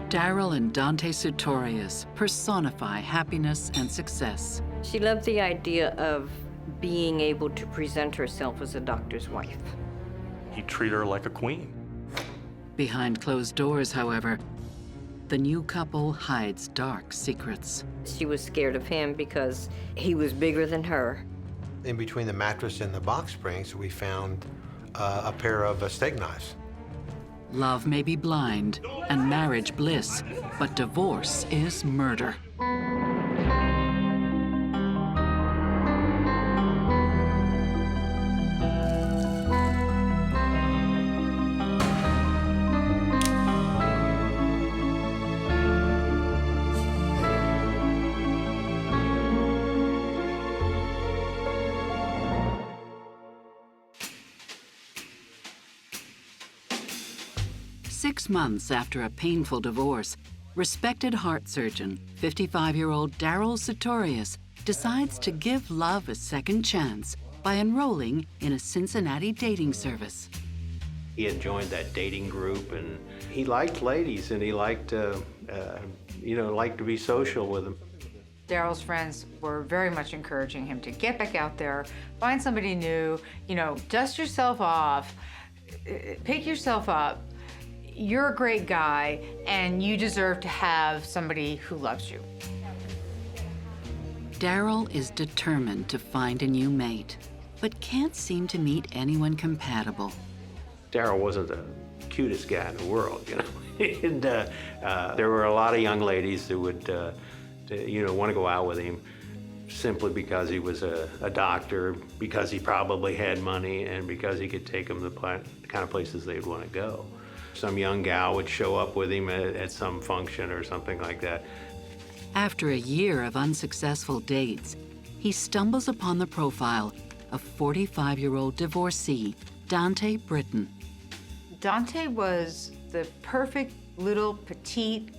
Daryl and Dante Sutorius personify happiness and success. She loved the idea of being able to present herself as a doctor's wife. He treated her like a queen. Behind closed doors, however, the new couple hides dark secrets. She was scared of him because he was bigger than her. In between the mattress and the box springs, we found a pair of steak knives. Love may be blind and marriage bliss, but divorce is murder. Six months after a painful divorce, respected heart surgeon, 55-year-old Daryl Sutorius, decides to give love a second chance by enrolling in a Cincinnati dating service. He had joined that dating group, and he liked ladies, and he liked to be social with them. Daryl's friends were very much encouraging him to get back out there, find somebody new, dust yourself off, pick yourself up. You're a great guy, and you deserve to have somebody who loves you. Daryl is determined to find a new mate, but can't seem to meet anyone compatible. Daryl wasn't the cutest guy in the world, and there were a lot of young ladies that would, want to go out with him simply because he was a doctor, because he probably had money, and because he could take them to the kind of places they'd want to go. Some young gal would show up with him at some function or something like that. After a year of unsuccessful dates, he stumbles upon the profile of 45-year-old divorcee, Dante Britton. Dante was the perfect little petite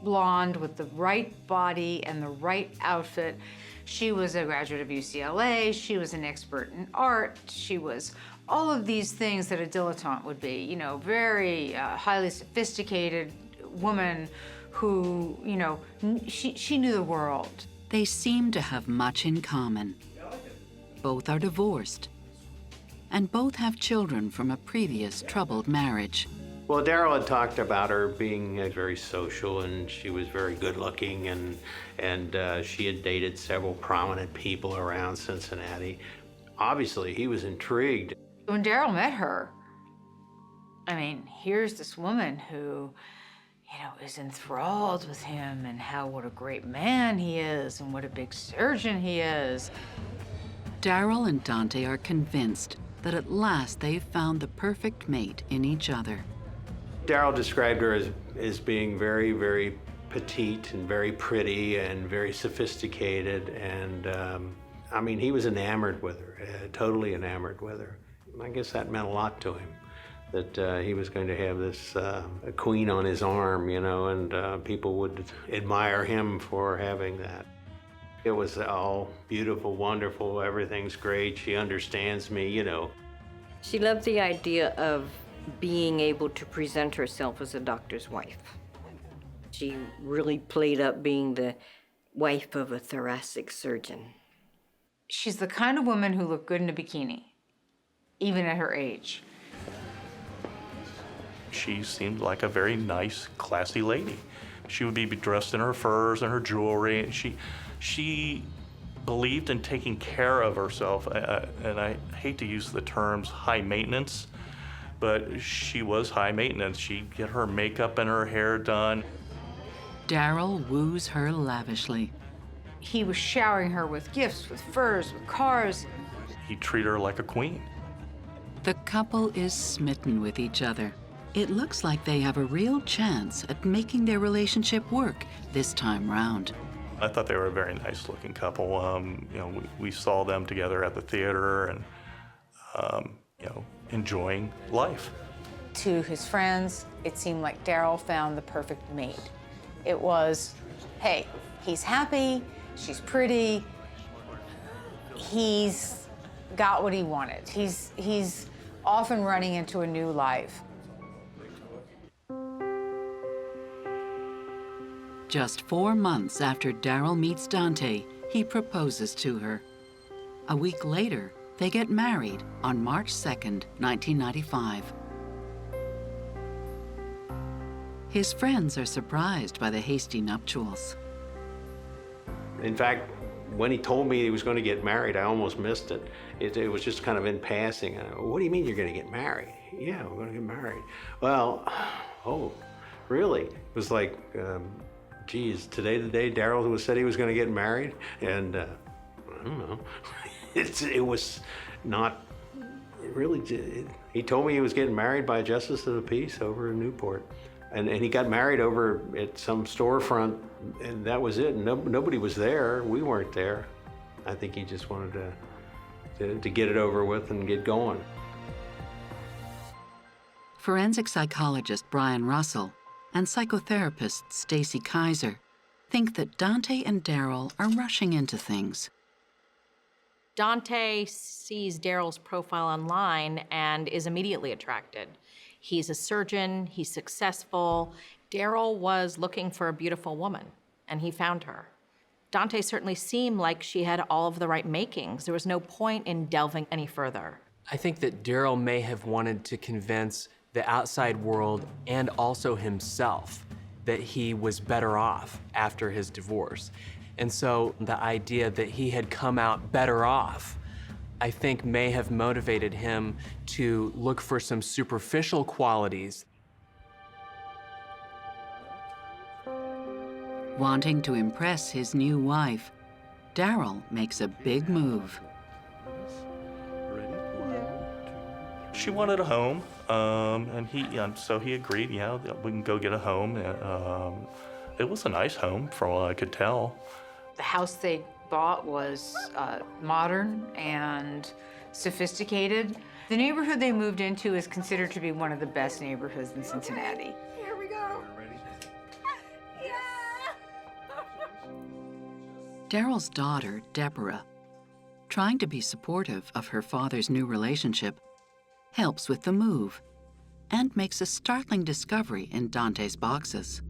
blonde with the right body and the right outfit. She was a graduate of UCLA, she was an expert in art, she was all of these things that a dilettante would be, very highly sophisticated woman who, she knew the world. They seem to have much in common. Both are divorced, and both have children from a previous troubled marriage. Well, Daryl had talked about her being very social, and she was very good looking, and she had dated several prominent people around Cincinnati. Obviously, he was intrigued. When Daryl met her, here's this woman who, is enthralled with him and what a great man he is and what a big surgeon he is. Daryl and Dante are convinced that at last they've found the perfect mate in each other. Daryl described her as being very, very petite and very pretty and very sophisticated, and he was enamored with her, totally enamored with her. I guess that meant a lot to him, that he was going to have this a queen on his arm, and people would admire him for having that. It was all beautiful, wonderful, everything's great, she understands me, She loved the idea of being able to present herself as a doctor's wife. She really played up being the wife of a thoracic surgeon. She's the kind of woman who looked good in a bikini, even at her age. She seemed like a very nice, classy lady. She would be dressed in her furs and her jewelry. She believed in taking care of herself, and I hate to use the terms high maintenance, but she was high maintenance. She'd get her makeup and her hair done. Daryl woos her lavishly. He was showering her with gifts, with furs, with cars. He treated her like a queen. The couple is smitten with each other. It looks like they have a real chance at making their relationship work this time round. I thought they were a very nice-looking couple. We saw them together at the theater and, enjoying life. To his friends, it seemed like Daryl found the perfect mate. It was, hey, he's happy, she's pretty, he's got what he wanted. He's off and running into a new life. Just 4 months after Daryl meets Dante, he proposes to her. A week later, they get married on March 2nd, 1995. His friends are surprised by the hasty nuptials. In fact, when he told me he was going to get married, I almost missed it. It was just kind of in passing. What do you mean you're going to get married? Yeah, we're going to get married. Well, oh, really? It was like, geez, today the day Daryl said he was going to get married? And I don't know. It was not really, he told me he was getting married by a justice of the peace over in Newport. And he got married over at some storefront, and that was it. Nobody was there. We weren't there. I think he just wanted to get it over with and get going. Forensic psychologist Brian Russell and psychotherapist Stacy Kaiser think that Dante and Daryl are rushing into things. Dante sees Daryl's profile online and is immediately attracted. He's a surgeon, he's successful. Daryl was looking for a beautiful woman, and he found her. Dante certainly seemed like she had all of the right makings. There was no point in delving any further. I think that Daryl may have wanted to convince the outside world and also himself that he was better off after his divorce. And so the idea that he had come out better off, I think may have motivated him to look for some superficial qualities. Wanting to impress his new wife, Daryl makes a big move. She wanted a home, and so he agreed, yeah, we can go get a home. It was a nice home from what I could tell. The house they bought was modern and sophisticated. The neighborhood they moved into is considered to be one of the best neighborhoods in Cincinnati. Here we go. Daryl's daughter, Deborah, trying to be supportive of her father's new relationship, helps with the move and makes a startling discovery in Dante's boxes.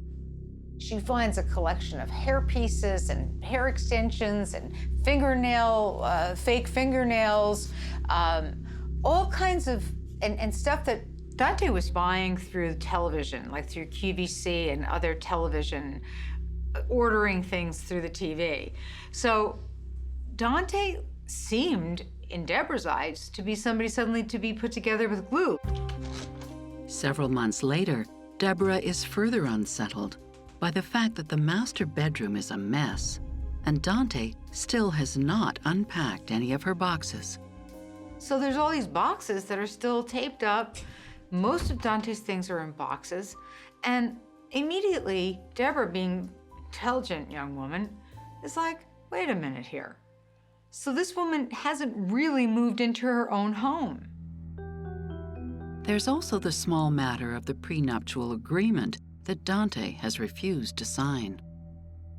She finds a collection of hair pieces and hair extensions and fake fingernails, all kinds of, and stuff that Dante was buying through television, like through QVC and other television, ordering things through the TV. So Dante seemed, in Deborah's eyes, to be somebody suddenly to be put together with glue. Several months later, Deborah is further unsettled by the fact that the master bedroom is a mess, and Dante still has not unpacked any of her boxes. So there's all these boxes that are still taped up. Most of Dante's things are in boxes, and immediately, Deborah, being intelligent young woman, is like, wait a minute here. So this woman hasn't really moved into her own home. There's also the small matter of the prenuptial agreement that Dante has refused to sign.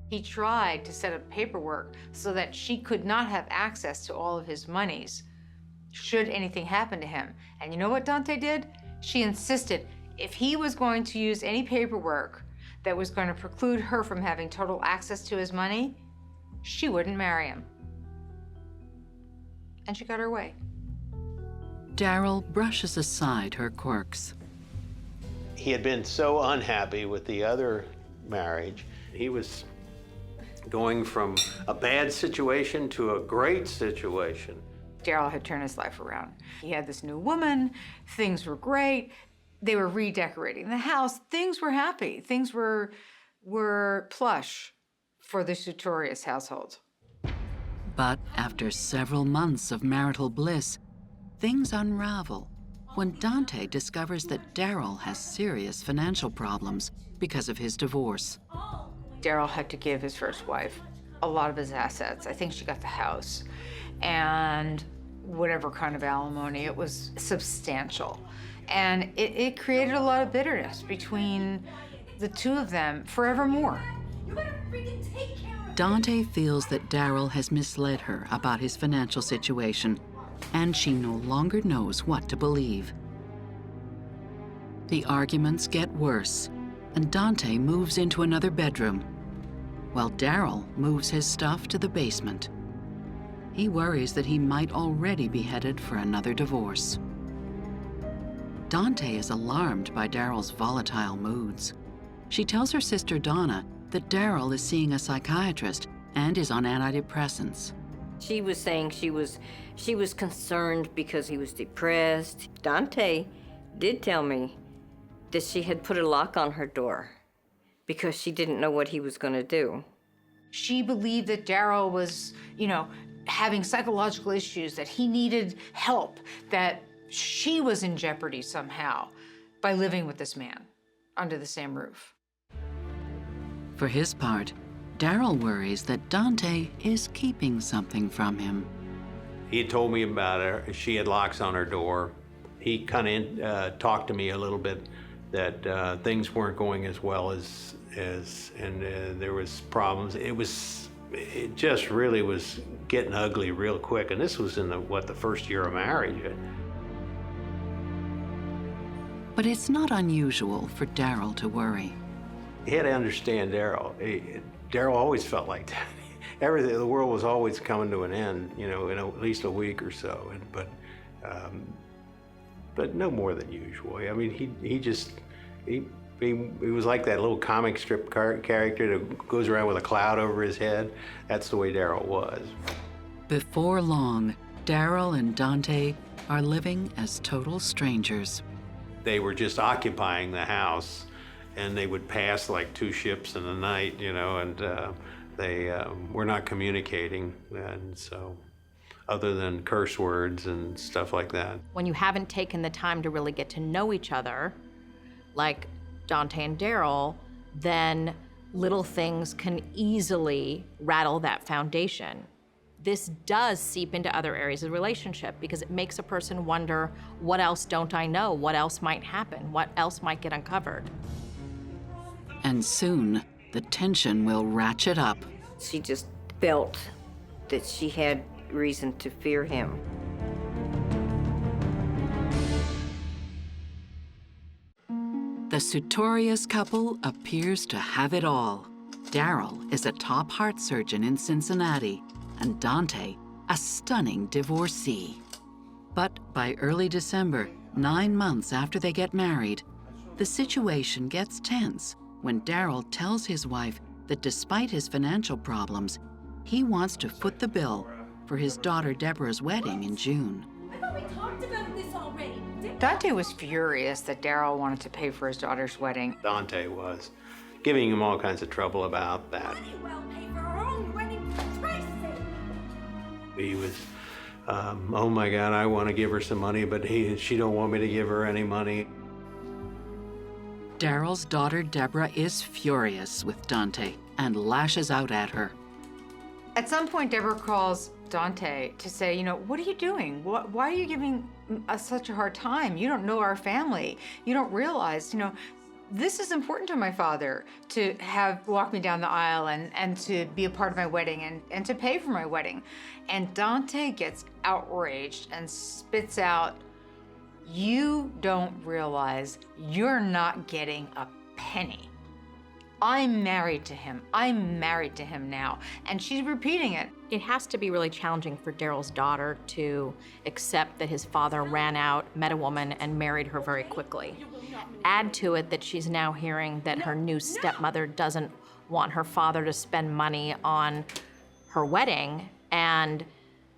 He tried to set up paperwork so that she could not have access to all of his monies should anything happen to him. And you know what Dante did? She insisted if he was going to use any paperwork that was going to preclude her from having total access to his money, she wouldn't marry him. And she got her way. Daryl brushes aside her quirks. He had been so unhappy with the other marriage. He was going from a bad situation to a great situation. Daryl had turned his life around. He had this new woman, things were great. They were redecorating the house, things were happy. Things were plush for the Sutorius household. But after several months of marital bliss, things unravel when Dante discovers that Daryl has serious financial problems because of his divorce. Daryl had to give his first wife a lot of his assets. I think she got the house and whatever kind of alimony. It was substantial. And it created a lot of bitterness between the two of them forevermore. You better freaking take care of Dante feels that Daryl has misled her about his financial situation, and she no longer knows what to believe. The arguments get worse, and Dante moves into another bedroom while Daryl moves his stuff to the basement. He worries that he might already be headed for another divorce. Dante is alarmed by Daryl's volatile moods. She tells her sister Donna that Daryl is seeing a psychiatrist and is on antidepressants. She was saying she was concerned because he was depressed. Dante did tell me that she had put a lock on her door because she didn't know what he was going to do. She believed that Daryl was, having psychological issues, that he needed help, that she was in jeopardy somehow by living with this man under the same roof. For his part, Daryl worries that Dante is keeping something from him. He had told me about her. She had locks on her door. He kind of talked to me a little bit that things weren't going as well as there was problems. It just really was getting ugly real quick, and this was in the first year of marriage. But it's not unusual for Daryl to worry. You had to understand Daryl. Daryl always felt like that. Everything, the world was always coming to an end, in at least a week or so. But no more than usual. I mean, he was like that little comic strip character that goes around with a cloud over his head. That's the way Daryl was. Before long, Daryl and Dante are living as total strangers. They were just occupying the house, and they would pass like two ships in the night, and they were not communicating. And so, other than curse words and stuff like that. When you haven't taken the time to really get to know each other, like Dante and Daryl, then little things can easily rattle that foundation. This does seep into other areas of the relationship because it makes a person wonder, what else don't I know? What else might happen? What else might get uncovered? And soon, the tension will ratchet up. She just felt that she had reason to fear him. The Sutorius couple appears to have it all. Daryl is a top heart surgeon in Cincinnati, and Dante, a stunning divorcee. But by early December, 9 months after they get married, the situation gets tense when Daryl tells his wife that despite his financial problems, he wants to foot the bill for his daughter Deborah's wedding in June. I thought we talked about this already. Dante was furious that Daryl wanted to pay for his daughter's wedding. Dante was giving him all kinds of trouble about that. Might as well pay for her own wedding for Christ's sake. He was, oh my God, I want to give her some money, but she don't want me to give her any money. Daryl's daughter Deborah is furious with Dante and lashes out at her. At some point, Deborah calls Dante to say, what are you doing? Why are you giving us such a hard time? You don't know our family. You don't realize, this is important to my father to walk me down the aisle and to be a part of my wedding and to pay for my wedding. And Dante gets outraged and spits out, "You don't realize you're not getting a penny. I'm married to him. I'm married to him now." And she's repeating it. It has to be really challenging for Daryl's daughter to accept that his father ran out, met a woman, and married her very quickly. Add to it that she's now hearing that her new stepmother doesn't want her father to spend money on her wedding, and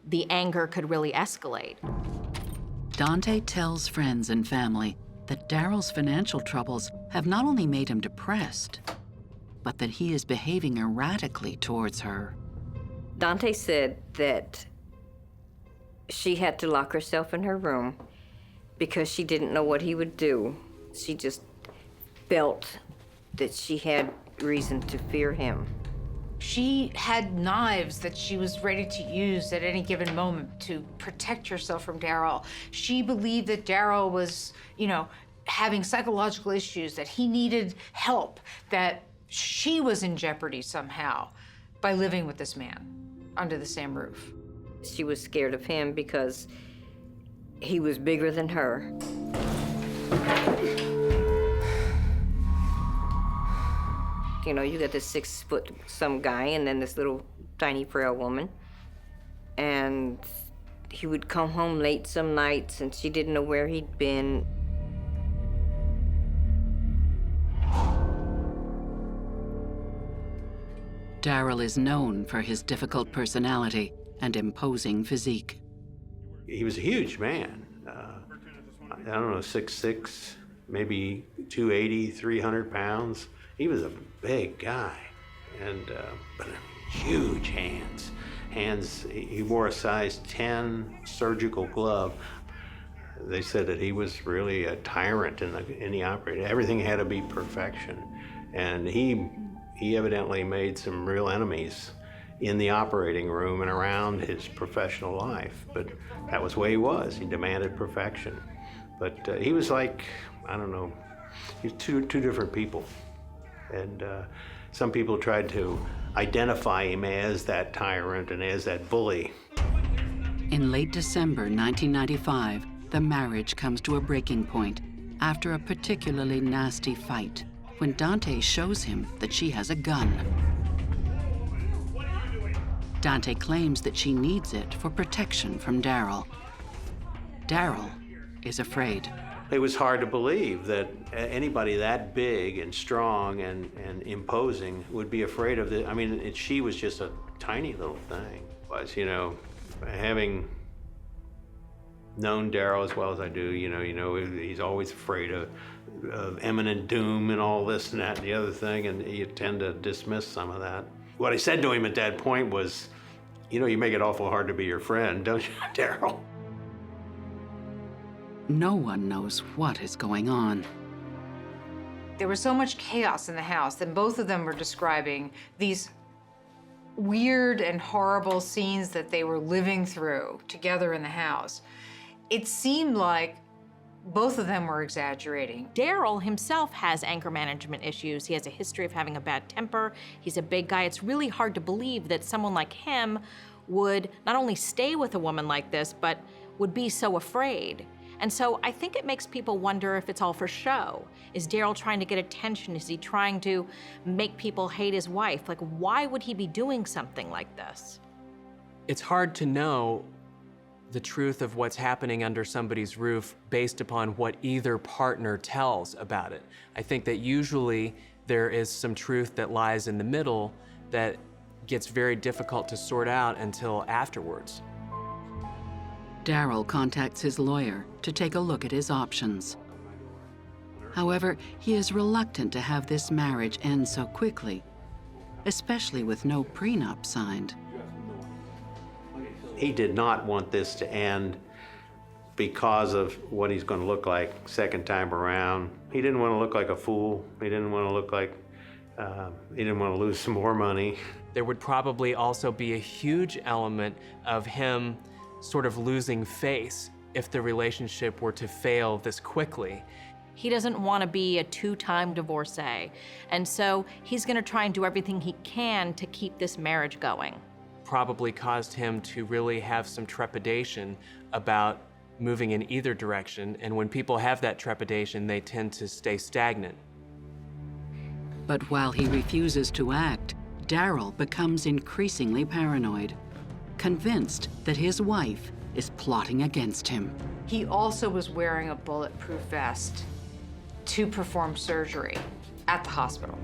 the anger could really escalate. Dante tells friends and family that Daryl's financial troubles have not only made him depressed, but that he is behaving erratically towards her. Dante said that she had to lock herself in her room because she didn't know what he would do. She just felt that she had reason to fear him. She had knives that she was ready to use at any given moment to protect herself from Daryl. She believed that Daryl was, having psychological issues, that he needed help, that she was in jeopardy somehow by living with this man under the same roof. She was scared of him because he was bigger than her. You know, you got this 6 foot some guy and then this little tiny frail woman. And he would come home late some nights and she didn't know where he'd been. Daryl is known for his difficult personality and imposing physique. He was a huge man. I don't know, 6'6", maybe 280, 300 pounds. He was a big guy, and but huge hands. He wore a size 10 surgical glove. They said that he was really a tyrant in the operating. Everything had to be perfection, and he evidently made some real enemies in the operating room and around his professional life. But that was the way he was. He demanded perfection. But he was like, I don't know, he was two different people. And some people tried to identify him as that tyrant and as that bully. In late December 1995, the marriage comes to a breaking point after a particularly nasty fight, when Dante shows him that she has a gun. Dante claims that she needs it for protection from Daryl. Daryl is afraid. It was hard to believe that anybody that big and strong and imposing would be afraid of I mean, she was just a tiny little thing. Was, you know, having known Daryl as well as I do, you know, he's always afraid of imminent doom and all this and that and the other thing, and you tend to dismiss some of that. What I said to him at that point was, you know, you make it awful hard to be your friend, don't you, Daryl? No one knows what is going on. There was so much chaos in the house, and both of them were describing these weird and horrible scenes that they were living through together in the house. It seemed like both of them were exaggerating. Daryl himself has anger management issues. He has a history of having a bad temper. He's a big guy. It's really hard to believe that someone like him would not only stay with a woman like this, but would be so afraid. And so I think it makes people wonder if it's all for show. Is Daryl trying to get attention? Is he trying to make people hate his wife? Like, why would he be doing something like this? It's hard to know the truth of what's happening under somebody's roof based upon what either partner tells about it. I think that usually there is some truth that lies in the middle that gets very difficult to sort out until afterwards. Daryl contacts his lawyer to take a look at his options. However, he is reluctant to have this marriage end so quickly, especially with no prenup signed. He did not want this to end because of what he's going to look like second time around. He didn't want to look like a fool. He didn't want to look like, he didn't want to lose some more money. There would probably also be a huge element of him sort of losing face if the relationship were to fail this quickly. He doesn't want to be a two-time divorcee, and so he's going to try and do everything he can to keep this marriage going. Probably caused him to really have some trepidation about moving in either direction, and when people have that trepidation, they tend to stay stagnant. But while he refuses to act, Daryl becomes increasingly paranoid, convinced that his wife is plotting against him. He also was wearing a bulletproof vest to perform surgery at the hospital.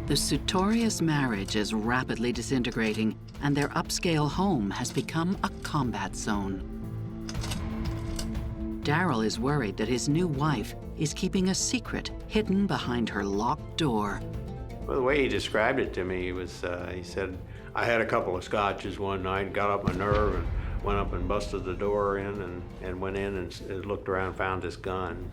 The Sutorius marriage is rapidly disintegrating, and their upscale home has become a combat zone. Daryl is worried that his new wife is keeping a secret hidden behind her locked door. Well, the way he described it to me was, he said, I had a couple of scotches one night, got up my nerve, and went up and busted the door in, and went in and looked around and found this gun.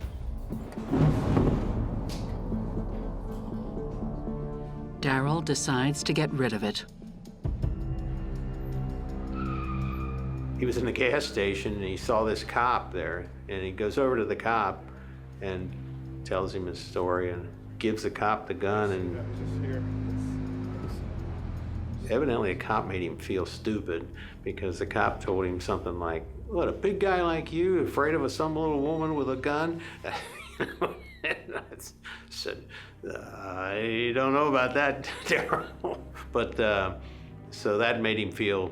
Daryl decides to get rid of it. He was in the gas station and he saw this cop there, and he goes over to the cop and tells him his story and gives the cop the gun, and Evidently, a cop made him feel stupid because the cop told him something like, "What, a big guy like you, afraid of some little woman with a gun?" And I said, "I don't know about that, Daryl." But so that made him feel,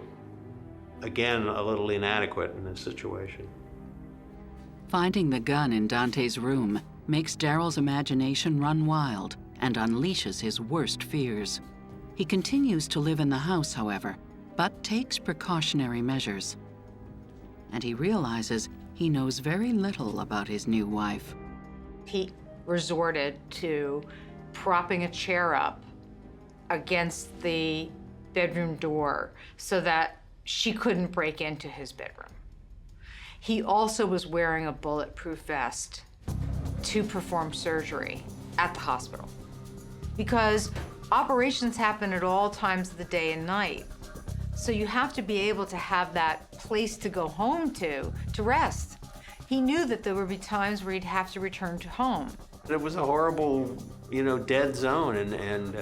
again, a little inadequate in this situation. Finding the gun in Dante's room makes Daryl's imagination run wild and unleashes his worst fears. He continues to live in the house, however, but takes precautionary measures. And he realizes he knows very little about his new wife. He resorted to propping a chair up against the bedroom door so that she couldn't break into his bedroom. He also was wearing a bulletproof vest to perform surgery at the hospital because operations happen at all times of the day and night. So you have to be able to have that place to go home to rest. He knew that there would be times where he'd have to return to home. It was a horrible, dead zone, and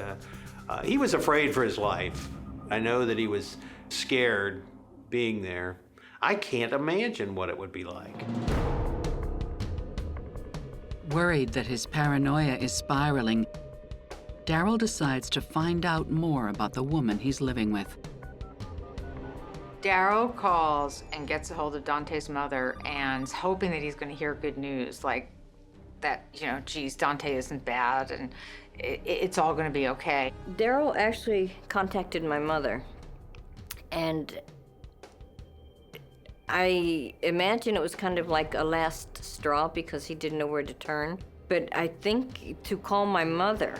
he was afraid for his life. I know that he was scared being there. I can't imagine what it would be like. Worried that his paranoia is spiraling, Daryl decides to find out more about the woman he's living with. Daryl calls and gets a hold of Dante's mother and is hoping that he's going to hear good news, like that, geez, Dante isn't bad and it's all going to be okay. Daryl actually contacted my mother, and I imagine it was kind of like a last straw because he didn't know where to turn. But I think to call my mother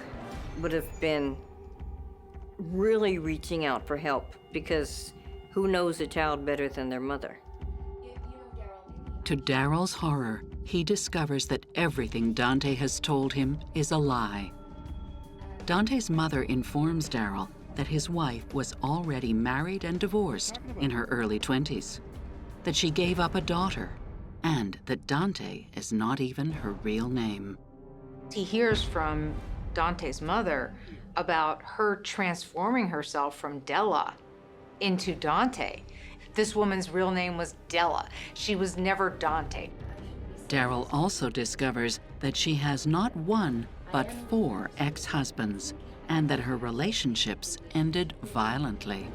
would have been really reaching out for help, because who knows a child better than their mother? To Daryl's horror, he discovers that everything Dante has told him is a lie. Dante's mother informs Daryl that his wife was already married and divorced in her early 20s, that she gave up a daughter, and that Dante is not even her real name. He hears from Dante's mother about her transforming herself from Della into Dante. This woman's real name was Della. She was never Dante. Daryl also discovers that she has not one, but 4 ex-husbands, and that her relationships ended violently.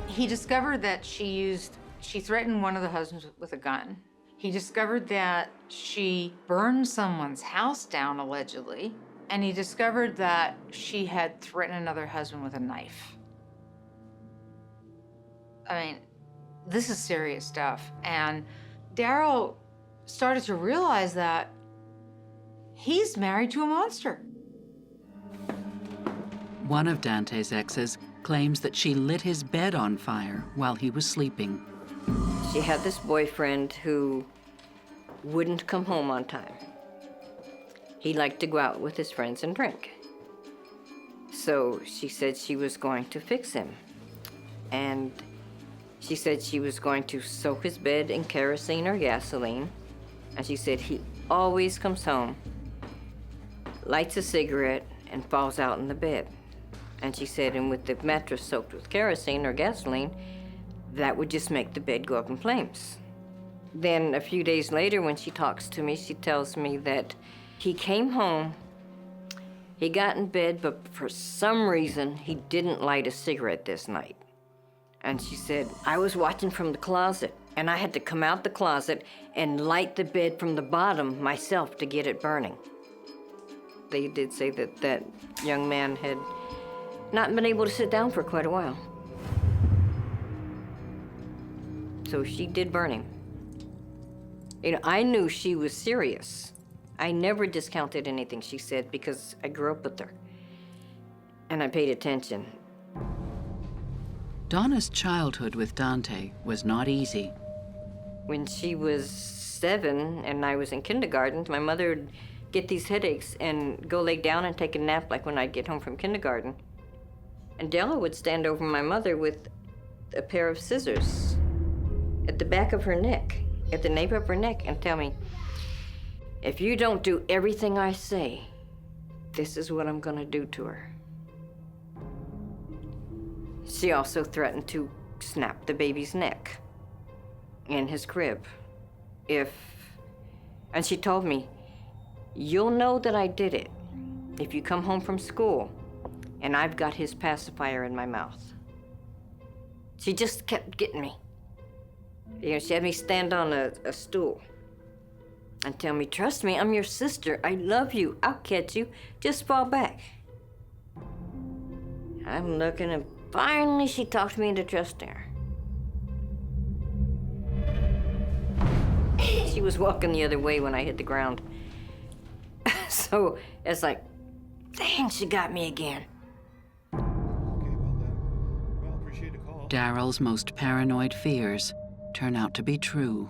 He discovered that she threatened one of the husbands with a gun. He discovered that she burned someone's house down, allegedly, and he discovered that she had threatened another husband with a knife. I mean, this is serious stuff. And Daryl started to realize that he's married to a monster. One of Dante's exes claims that she lit his bed on fire while he was sleeping. She had this boyfriend who wouldn't come home on time. He liked to go out with his friends and drink. So she said she was going to fix him. And she said she was going to soak his bed in kerosene or gasoline. And she said he always comes home, lights a cigarette, and falls out in the bed. And she said, and with the mattress soaked with kerosene or gasoline, that would just make the bed go up in flames. Then a few days later, when she talks to me, she tells me that he came home, he got in bed, but for some reason, he didn't light a cigarette this night. And she said, I was watching from the closet, and I had to come out the closet and light the bed from the bottom myself to get it burning. They did say that that young man had not been able to sit down for quite a while. So she did burn him. I knew she was serious. I never discounted anything she said because I grew up with her. And I paid attention. Donna's childhood with Dante was not easy. When she was 7 and I was in kindergarten, my mother would get these headaches and go lay down and take a nap like when I'd get home from kindergarten. And Della would stand over my mother with a pair of scissors at the back of her neck, at the nape of her neck, and tell me, if you don't do everything I say, this is what I'm gonna do to her. She also threatened to snap the baby's neck in his crib and she told me, "You'll know that I did it if you come home from school and I've got his pacifier in my mouth." She just kept getting me. You know, she had me stand on a stool and tell me, "Trust me, I'm your sister. I love you. I'll catch you. Just fall back." I'm looking, and finally she talked me into trusting her. She was walking the other way when I hit the ground. So it's like, dang, she got me again. Okay, well then, well, appreciate the call. Daryl's most paranoid fears turn out to be true,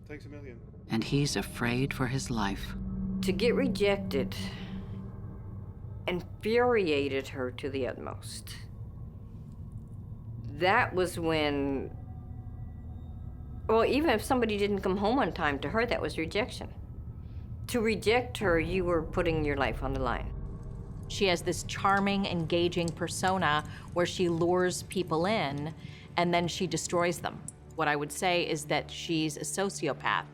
Thanks a million. and he's afraid for his life. To get rejected infuriated her to the utmost. That was when, well, even if somebody didn't come home on time, to her that was rejection. To reject her, you were putting your life on the line. She has this charming, engaging persona where she lures people in and then she destroys them. What I would say is that she's a sociopath.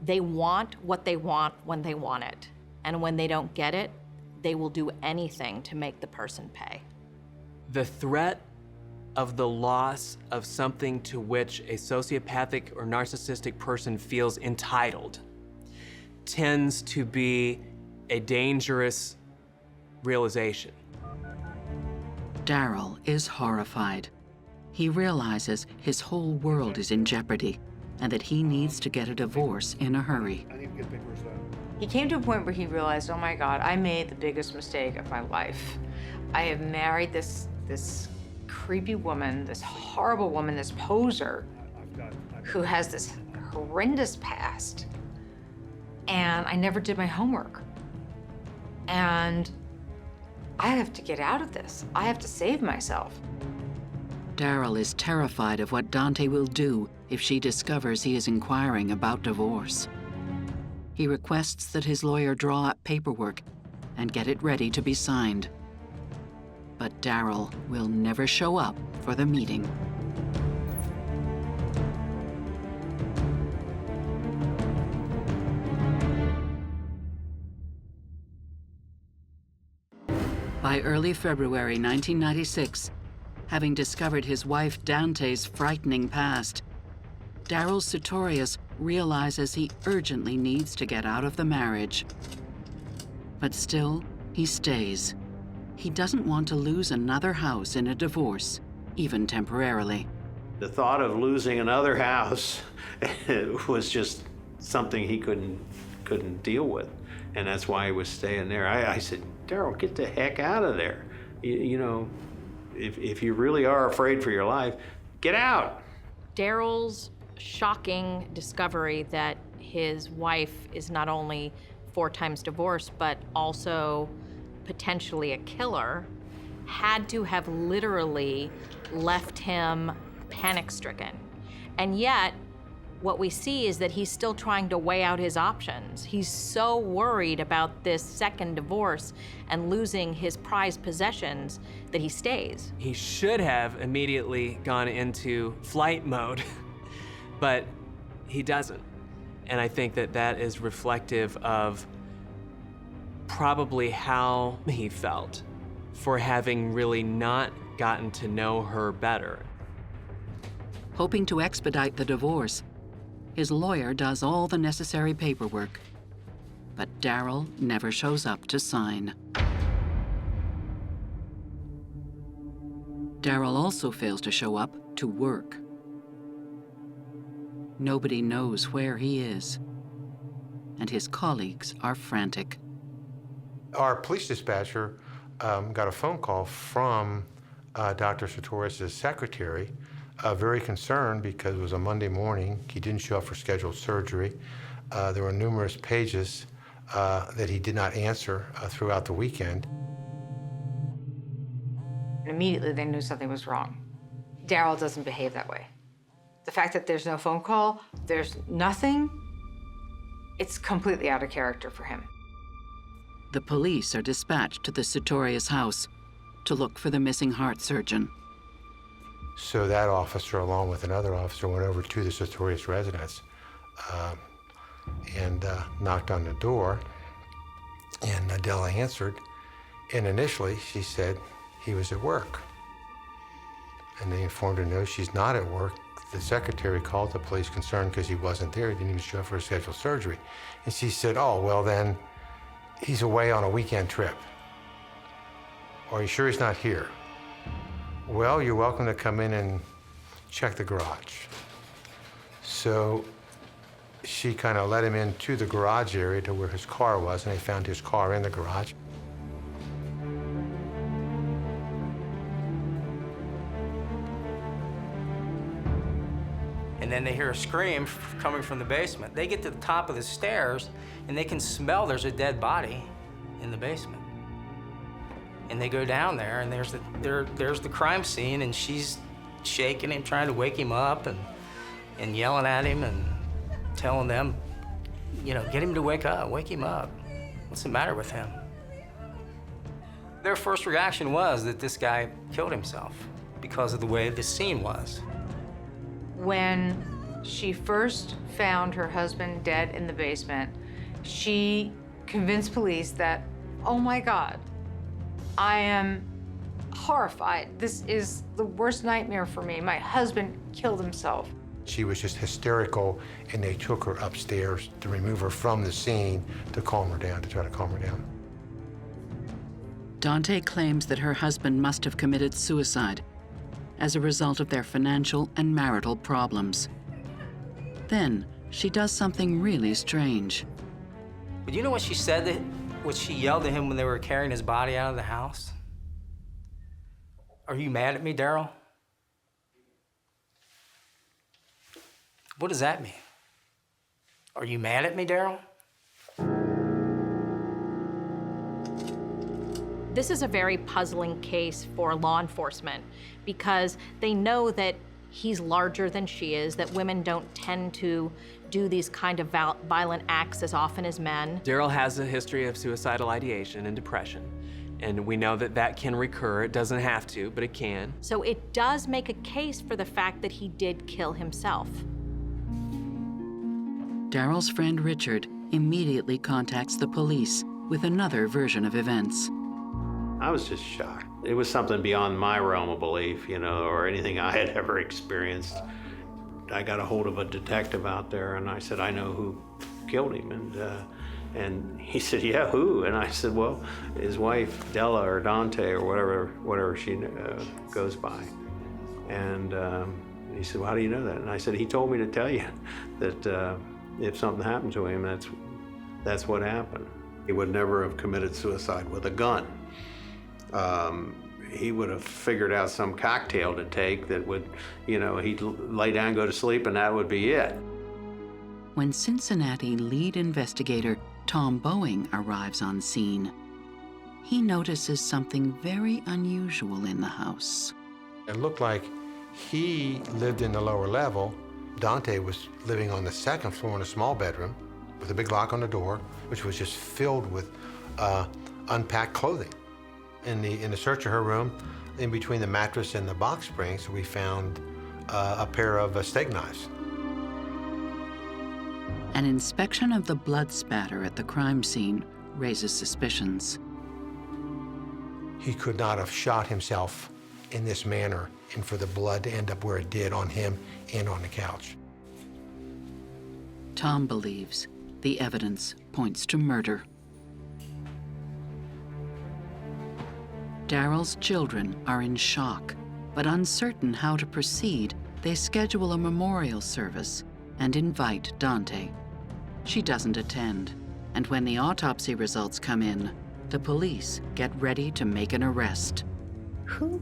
They want what they want when they want it. And when they don't get it, they will do anything to make the person pay. The threat of the loss of something to which a sociopathic or narcissistic person feels entitled tends to be a dangerous realization. Daryl is horrified. He realizes his whole world is in jeopardy and that he needs to get a divorce in a hurry. I need to get paperwork done. He came to a point where he realized, oh my God, I made the biggest mistake of my life. I have married this creepy woman, this horrible woman, this poser, who has this horrendous past. And I never did my homework. And I have to get out of this. I have to save myself. Daryl is terrified of what Dante will do if she discovers he is inquiring about divorce. He requests that his lawyer draw up paperwork and get it ready to be signed. But Daryl will never show up for the meeting. By early February 1996, having discovered his wife Dante's frightening past, Daryl Sutorius realizes he urgently needs to get out of the marriage. But still, he stays. He doesn't want to lose another house in a divorce, even temporarily. The thought of losing another house was just something he couldn't deal with, and that's why he was staying there. I said, Daryl, get the heck out of there. You know, if you really are afraid for your life, get out. Daryl's shocking discovery that his wife is not only 4 times divorced, but also potentially a killer, had to have literally left him panic-stricken. And yet, what we see is that he's still trying to weigh out his options. He's so worried about this second divorce and losing his prized possessions that he stays. He should have immediately gone into flight mode, but he doesn't. And I think that that is reflective of probably how he felt for having really not gotten to know her better. Hoping to expedite the divorce, his lawyer does all the necessary paperwork. But Daryl never shows up to sign. Daryl also fails to show up to work. Nobody knows where he is, and his colleagues are frantic. Our police dispatcher got a phone call from Dr. Sutorius' secretary, very concerned because it was a Monday morning. He didn't show up for scheduled surgery. There were numerous pages that he did not answer throughout the weekend. Immediately they knew something was wrong. Daryl doesn't behave that way. The fact that there's no phone call, there's nothing, it's completely out of character for him. The police are dispatched to the Sutorius house to look for the missing heart surgeon. So that officer, along with another officer, went over to the Sutorius residence and knocked on the door. And Adela answered. And initially, she said he was at work. And they informed her, no, she's not at work. The secretary called the police concerned because he wasn't there. He didn't even show up for a scheduled surgery. And she said, oh, well, then he's away on a weekend trip. Are you sure he's not here? Well, you're welcome to come in and check the garage. So she kind of led him into the garage area to where his car was, and they found his car in the garage. And then they hear a scream coming from the basement. They get to the top of the stairs, and they can smell there's a dead body in the basement. And they go down there, and there's the crime scene, and she's shaking him, trying to wake him up, and yelling at him, and telling them, you know, get him to wake him up. What's the matter with him? Their first reaction was that this guy killed himself because of the way the scene was. When she first found her husband dead in the basement, she convinced police that, oh my God, I am horrified. This is the worst nightmare for me. My husband killed himself. She was just hysterical, and they took her upstairs to remove her from the scene to calm her down, to try to calm her down. Dante claims that her husband must have committed suicide as a result of their financial and marital problems. Then she does something really strange. But you know what she said, what she yelled at him when they were carrying his body out of the house? Are you mad at me, Daryl? What does that mean? Are you mad at me, Daryl? This is a very puzzling case for law enforcement because they know that he's larger than she is, that women don't tend to do these kind of violent acts as often as men. Daryl has a history of suicidal ideation and depression, and we know that that can recur. It doesn't have to, but it can. So it does make a case for the fact that he did kill himself. Daryl's friend Richard immediately contacts the police with another version of events. I was just shocked. It was something beyond my realm of belief, you know, or anything I had ever experienced. I got a hold of a detective out there, and I said, I know who killed him. And he said, yeah, who? And I said, well, his wife, Della, or Dante, or whatever she goes by. And he said, well, how do you know that? And I said, he told me to tell you that if something happened to him, that's what happened. He would never have committed suicide with a gun. He would have figured out some cocktail to take that would, you know, he'd lay down, go to sleep, and that would be it. When Cincinnati lead investigator Tom Boeing arrives on scene, he notices something very unusual in the house. It looked like he lived in the lower level. Dante was living on the second floor in a small bedroom with a big lock on the door, which was just filled with unpacked clothing. In the search of her room, in between the mattress and the box springs, we found a pair of steak knives. An inspection of the blood spatter at the crime scene raises suspicions. He could not have shot himself in this manner and for the blood to end up where it did on him and on the couch. Tom believes the evidence points to murder. Daryl's children are in shock, but uncertain how to proceed, they schedule a memorial service and invite Dante. She doesn't attend, and when the autopsy results come in, the police get ready to make an arrest. Who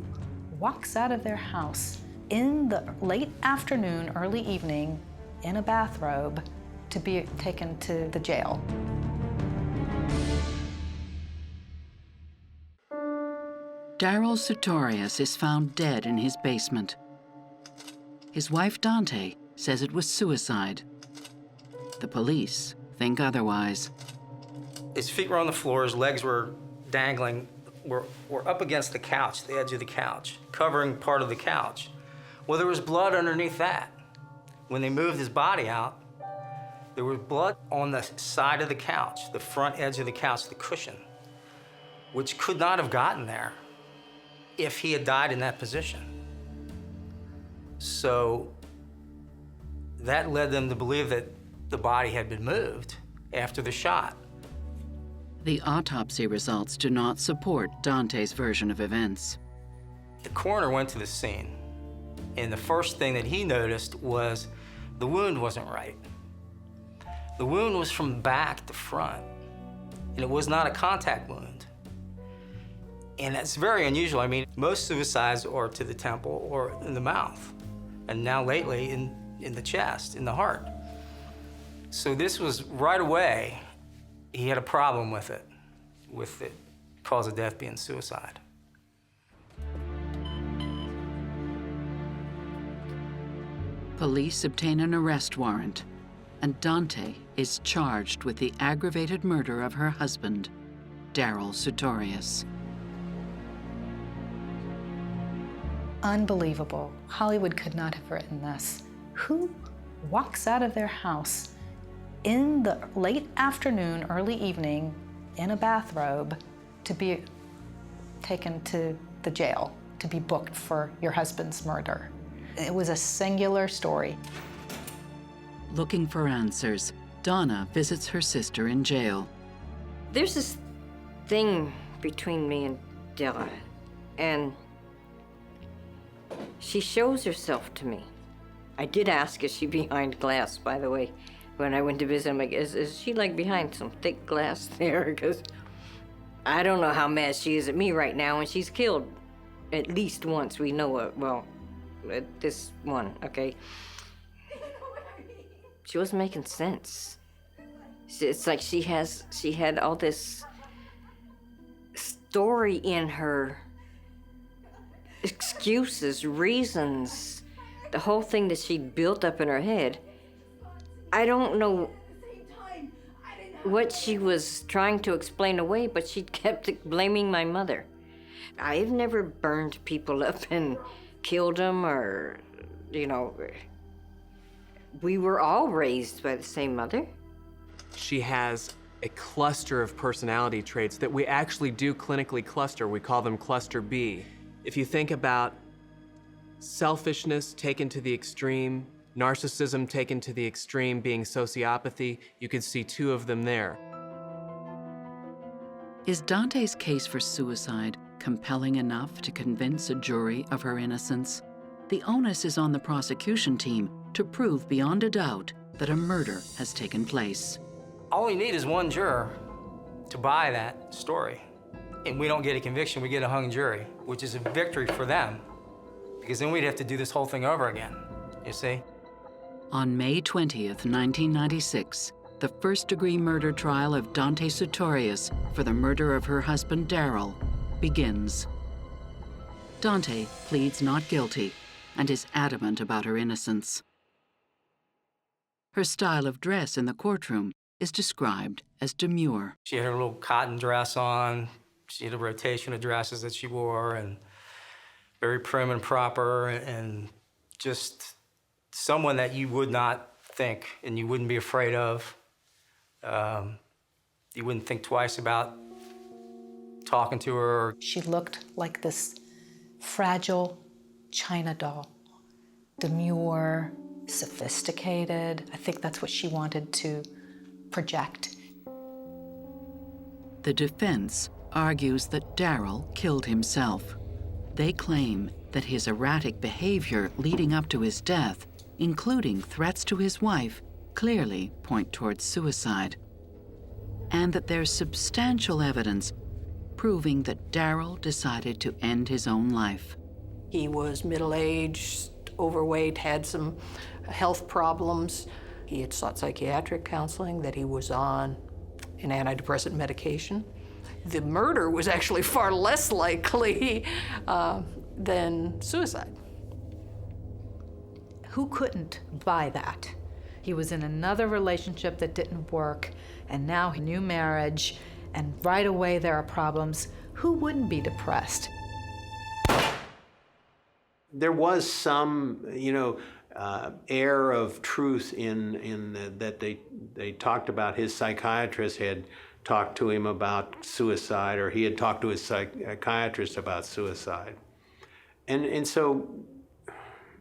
walks out of their house in the late afternoon, early evening, in a bathrobe to be taken to the jail? Daryl Sutorius is found dead in his basement. His wife Dante says it was suicide. The police think otherwise. His feet were on the floor, his legs were dangling, were up against the couch, the edge of the couch, covering part of the couch. Well, there was blood underneath that. When they moved his body out, there was blood on the side of the couch, the front edge of the couch, the cushion, which could not have gotten there if he had died in that position. So that led them to believe that the body had been moved after the shot. The autopsy results do not support Dante's version of events. The coroner went to the scene, and the first thing that he noticed was the wound wasn't right. The wound was from back to front, and it was not a contact wound. And that's very unusual. I mean, most suicides are to the temple or in the mouth, and now lately in the chest, in the heart. So this was right away, he had a problem with it cause of death being suicide. Police obtain an arrest warrant, and Dante is charged with the aggravated murder of her husband, Daryl Sutorius. Unbelievable. Hollywood could not have written this. Who walks out of their house in the late afternoon, early evening, in a bathrobe to be taken to the jail, to be booked for your husband's murder? It was a singular story. Looking for answers, Donna visits her sister in jail. There's this thing between me and Della, and she shows herself to me. I did ask, is she behind glass, by the way? When I went to visit, I'm like, is she like behind some thick glass there? Because I don't know how mad she is at me right now, and she's killed at least once. We know it, well, this one, okay? She wasn't making sense. It's like she had all this story in her, excuses, reasons, the whole thing that she'd built up in her head. I don't know what she was trying to explain away, but she kept blaming my mother. I've never burned people up and killed them, or, you know, we were all raised by the same mother. She has a cluster of personality traits that we actually do clinically cluster. We call them cluster B. If you think about selfishness taken to the extreme, narcissism taken to the extreme being sociopathy, you could see two of them there. Is Dante's case for suicide compelling enough to convince a jury of her innocence? The onus is on the prosecution team to prove beyond a doubt that a murder has taken place. All we need is one juror to buy that story. And we don't get a conviction, we get a hung jury, which is a victory for them, because then we'd have to do this whole thing over again, you see? On May 20th, 1996, the first-degree murder trial of Dante Sutorius for the murder of her husband Daryl begins. Dante pleads not guilty and is adamant about her innocence. Her style of dress in the courtroom is described as demure. She had her little cotton dress on. She had a rotation of dresses that she wore, and very prim and proper, and just someone that you would not think and you wouldn't be afraid of. You wouldn't think twice about talking to her. She looked like this fragile China doll, demure, sophisticated. I think that's what she wanted to project. The defense argues that Daryl killed himself. They claim that his erratic behavior leading up to his death, including threats to his wife, clearly point towards suicide. And that there's substantial evidence proving that Daryl decided to end his own life. He was middle-aged, overweight, had some health problems. He had sought psychiatric counseling, that he was on an antidepressant medication. The murder was actually far less likely than suicide. Who couldn't buy that? He was in another relationship that didn't work, and now a new marriage, and right away there are problems. Who wouldn't be depressed? There was some, air of truth that they talked about. His psychiatrist had talked to him about suicide, or he had talked to his psychiatrist about suicide. And so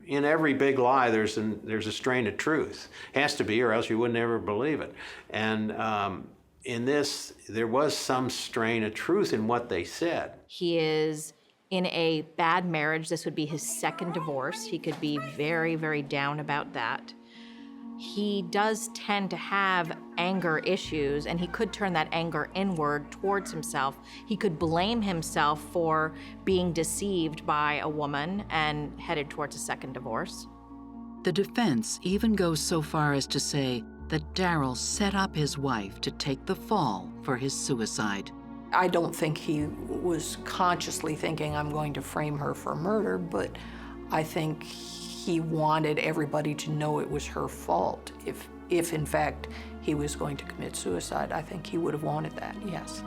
in every big lie, there's a strain of truth. Has to be, or else you would never believe it. And in this, there was some strain of truth in what they said. He is in a bad marriage. This would be his second divorce. He could be very, very down about that. He does tend to have anger issues, and he could turn that anger inward towards himself. He could blame himself for being deceived by a woman and headed towards a second divorce. The defense even goes so far as to say that Daryl set up his wife to take the fall for his suicide. I don't think he was consciously thinking, I'm going to frame her for murder, but I think he wanted everybody to know it was her fault. If in fact he was going to commit suicide, I think he would have wanted that, yes.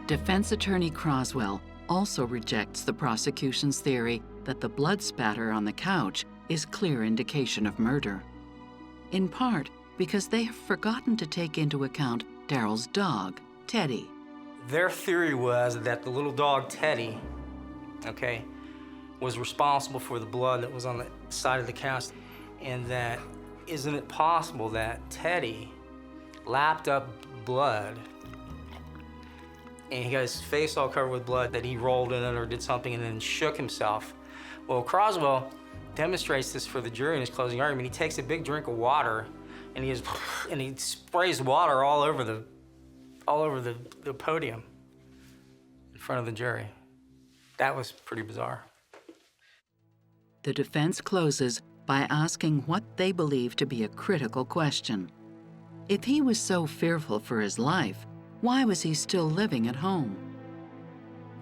Defense attorney Croswell also rejects the prosecution's theory that the blood spatter on the couch is clear indication of murder. In part because they have forgotten to take into account Daryl's dog, Teddy. Their theory was that the little dog, Teddy, was responsible for the blood that was on the side of the couch. And that, isn't it possible that Teddy lapped up blood and he got his face all covered with blood, that he rolled in it or did something and then shook himself? Well, Croswell demonstrates this for the jury in his closing argument. He takes a big drink of water and he sprays water all over the podium in front of the jury. That was pretty bizarre. The defense closes by asking what they believe to be a critical question. If he was so fearful for his life, why was he still living at home?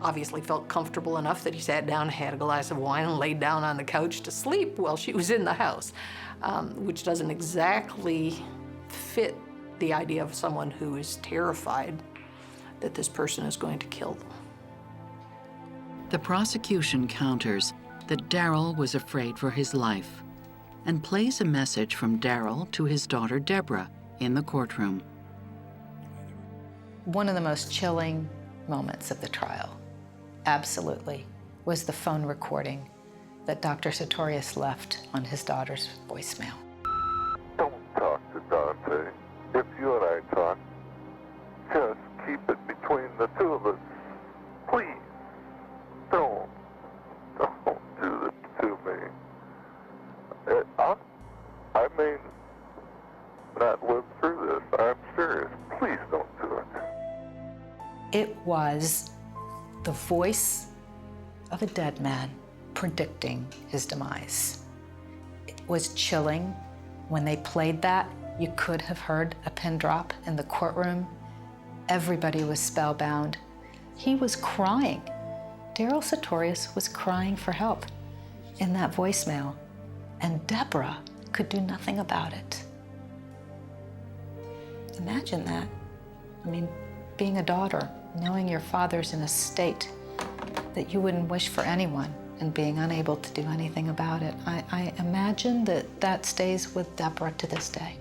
Obviously felt comfortable enough that he sat down, had a glass of wine, and laid down on the couch to sleep while she was in the house, which doesn't exactly fit the idea of someone who is terrified that this person is going to kill them. The prosecution counters that Daryl was afraid for his life and plays a message from Daryl to his daughter Deborah in the courtroom. One of the most chilling moments of the trial, absolutely, was the phone recording that Dr. Sutorius left on his daughter's voicemail. Don't talk to Dante. If you and I talk, just keep it between the two of us. Please, don't do this to me. I may not live through this. I'm serious. Please don't do it. It was the voice of a dead man predicting his demise. It was chilling. When they played that, you could have heard a pin drop in the courtroom. Everybody was spellbound. He was crying. Daryl Sutorius was crying for help in that voicemail, and Deborah could do nothing about it. Imagine that. I mean, being a daughter, knowing your father's in a state that you wouldn't wish for anyone and being unable to do anything about it. I imagine that stays with Deborah to this day.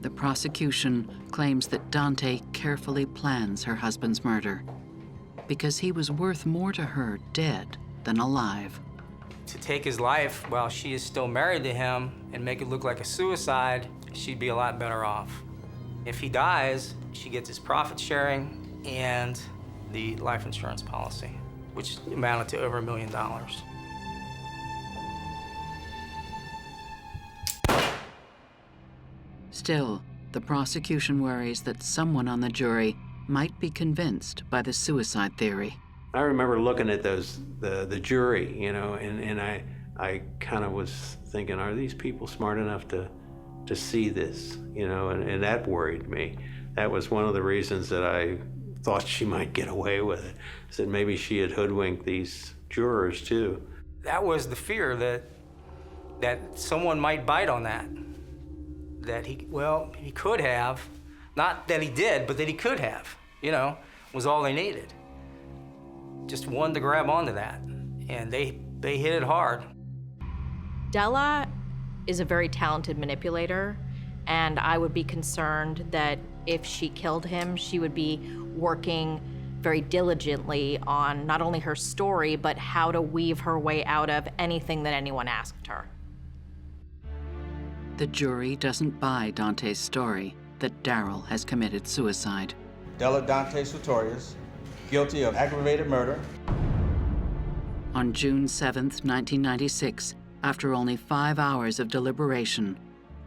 The prosecution claims that Dante carefully plans her husband's murder because he was worth more to her dead than alive. To take his life while she is still married to him and make it look like a suicide, she'd be a lot better off. If he dies, she gets his profit sharing and the life insurance policy, which amounted to over $1 million. Still, the prosecution worries that someone on the jury might be convinced by the suicide theory. I remember looking at the jury, and I kind of was thinking, are these people smart enough to see this, and that worried me. That was one of the reasons that I thought she might get away with it, is that maybe she had hoodwinked these jurors too. That was the fear that someone might bite on that. That he could have, not that he did, but that he could have, was all they needed. just wanted to grab onto that, and they hit it hard. Della is a very talented manipulator, and I would be concerned that if she killed him, she would be working very diligently on not only her story, but how to weave her way out of anything that anyone asked her. The jury doesn't buy Dante's story that Daryl has committed suicide. Daryl Dante Sutorius, guilty of aggravated murder. On June 7th, 1996, after only 5 hours of deliberation,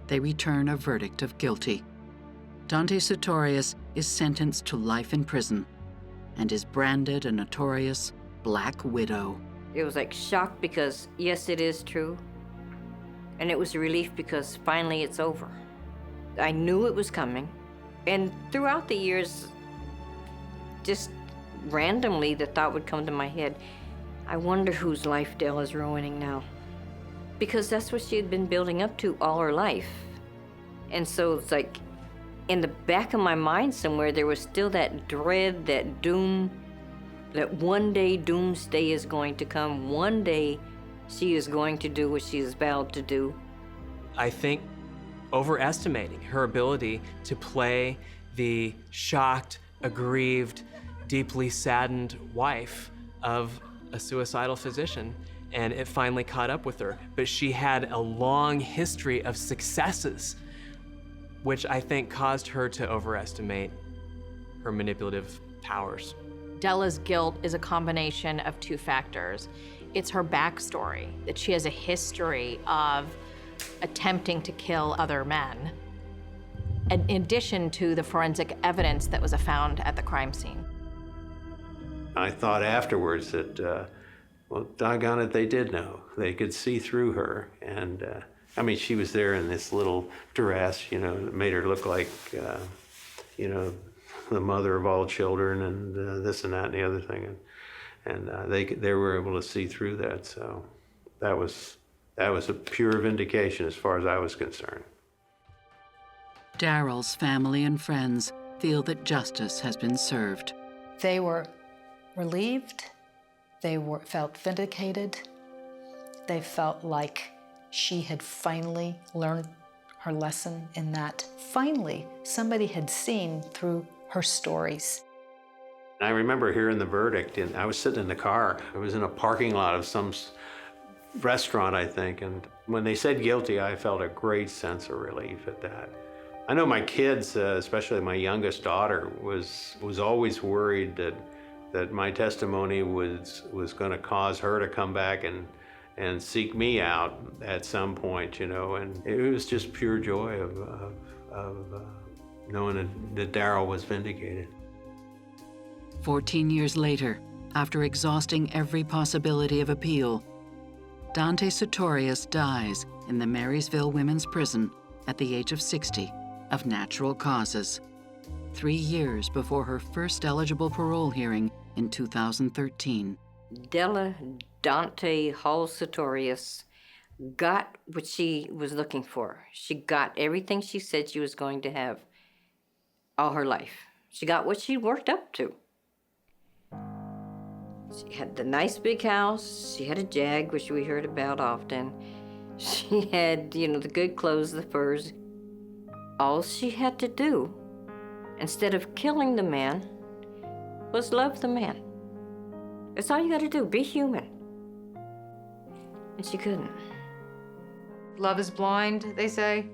they return a verdict of guilty. Dante Sutorius is sentenced to life in prison and is branded a notorious Black Widow. It was like shock because, yes, it is true. And it was a relief because finally it's over. I knew it was coming. And throughout the years, just randomly, the thought would come to my head, I wonder whose life Dell is ruining now. Because that's what she had been building up to all her life. And so it's like, in the back of my mind somewhere, there was still that dread, that doom, that one day doomsday is going to come. One day she is going to do what she has vowed to do. I think overestimating her ability to play the shocked, aggrieved, deeply saddened wife of a suicidal physician, and it finally caught up with her. But she had a long history of successes, which I think caused her to overestimate her manipulative powers. Della's guilt is a combination of two factors. It's her backstory, that she has a history of attempting to kill other men, in addition to the forensic evidence that was found at the crime scene. I thought afterwards that, well, doggone it, they did know. They could see through her. And I mean, she was there in this little dress, you know, that made her look like, you know, the mother of all children and this and that and the other thing. And they were able to see through that. So that was a pure vindication as far as I was concerned. Daryl's family and friends feel that justice has been served. They were relieved. They felt vindicated. They felt like she had finally learned her lesson in that finally somebody had seen through her stories. I remember hearing the verdict, and I was sitting in the car. I was in a parking lot of some restaurant, I think, and when they said guilty, I felt a great sense of relief at that. I know my kids, especially my youngest daughter, was always worried that my testimony was going to cause her to come back and seek me out at some point, you know, and it was just pure joy of knowing that Daryl was vindicated. 14 years later, after exhausting every possibility of appeal, Dante Sutorius dies in the Marysville Women's Prison at the age of 60 of natural causes, 3 years before her first eligible parole hearing in 2013. Della Dante Hall Sutorius got what she was looking for. She got everything she said she was going to have all her life. She got what she worked up to. She had the nice big house. She had a Jag, which we heard about often. She had, you know, the good clothes, the furs. All she had to do, instead of killing the man, was love the man. That's all you got to do, be human. And she couldn't. Love is blind, they say.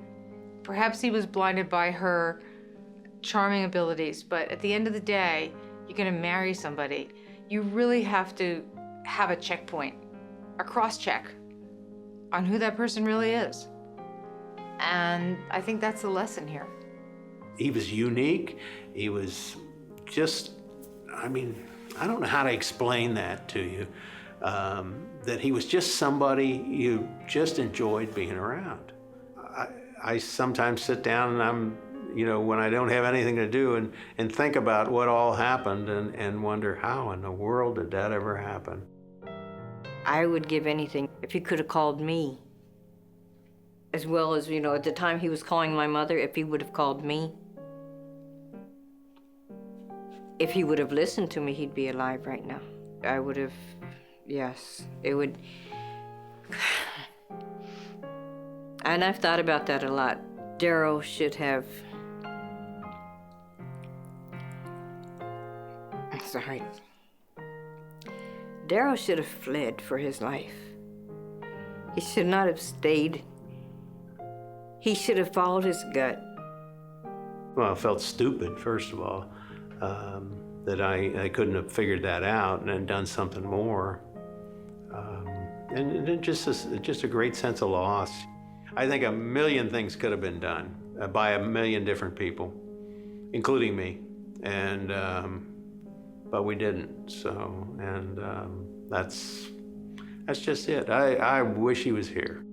Perhaps he was blinded by her charming abilities, but at the end of the day, you're gonna marry somebody. You really have to have a checkpoint, a cross-check on who that person really is. And I think that's the lesson here. He was unique. He was just, I mean, I don't know how to explain that to you, that he was just somebody you just enjoyed being around. I sometimes sit down and I'm, you know, when I don't have anything to do and think about what all happened and wonder how in the world did that ever happen? I would give anything if he could have called me. As well as, you know, at the time he was calling my mother, if he would have called me. If he would have listened to me, he'd be alive right now. I would have, yes, it would. And I've thought about that a lot. Daryl should have, sorry. Daryl should have fled for his life. He should not have stayed. He should have followed his gut. Well, I felt stupid, first of all, that I couldn't have figured that out and then done something more. And it just a great sense of loss. I think a million things could have been done by a million different people, including me, and but we didn't. So, and that's just it. I wish he was here.